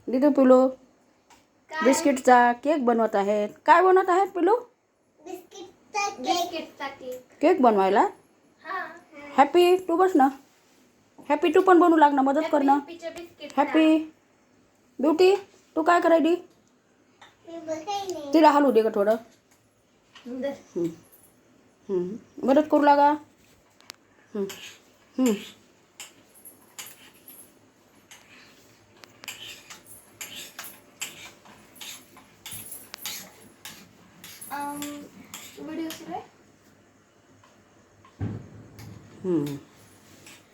दीदी पिलू बिस्किटचा केक बनवत आहेत. काय बनवत आहेत पिलू? बिस्किटचा केक. केक बनवायला. हां. हॅपी तू बस ना. हॅपी तू पण बनवू लाग ना, मदत कर ना. हॅपीच्या बिस्किटचा. हॅपी ब्युटी तू काय करायली? तिला हलू दे ग थोडं. मदत करू लागा. व्हिडिओ सुरू आहे.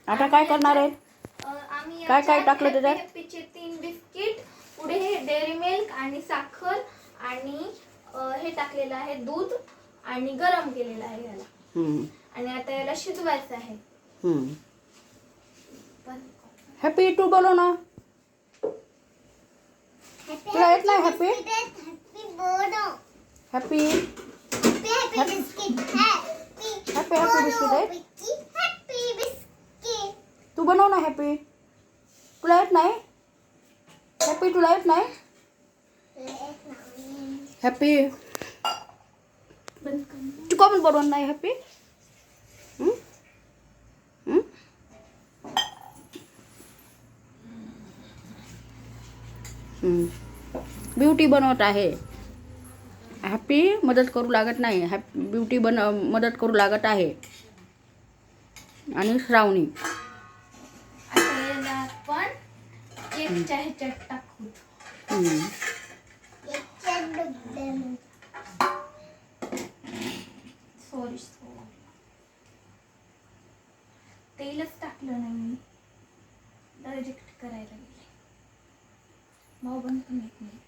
आता काय करणार आहे? आम्ही काय काय टाकलं त्याच्यात? हॅपीचे 3 बिस्किट, पुढे हे डेअरी मिल्क आणि साखर आणि हे टाकलेलं आहे दूध आणि गरम केलेलं आहे याला. आणि आता याला शिजवायचं आहे. हॅपी तू बोलव ना. तुला येत नाही हॅपी? हॅपी हॅपी बिस्किट आहे. तू बनव ना हॅपी. तुला येत नाही? हॅपी तुला येत नाही? हॅपी तू का पण बनवत नाही हॅपी? ब्युटी बनवत आहे. हॅपी मदत करू लागत नाही. ब्युटी मदत करू लागत आहे. आणि श्रावणी आता याला आपण केकच्या ह्याच्यात टाकू. सॉरी तेलच टाकलं नाही मी. डायरेक्ट करायला गेले. भाऊ पण येत नाही.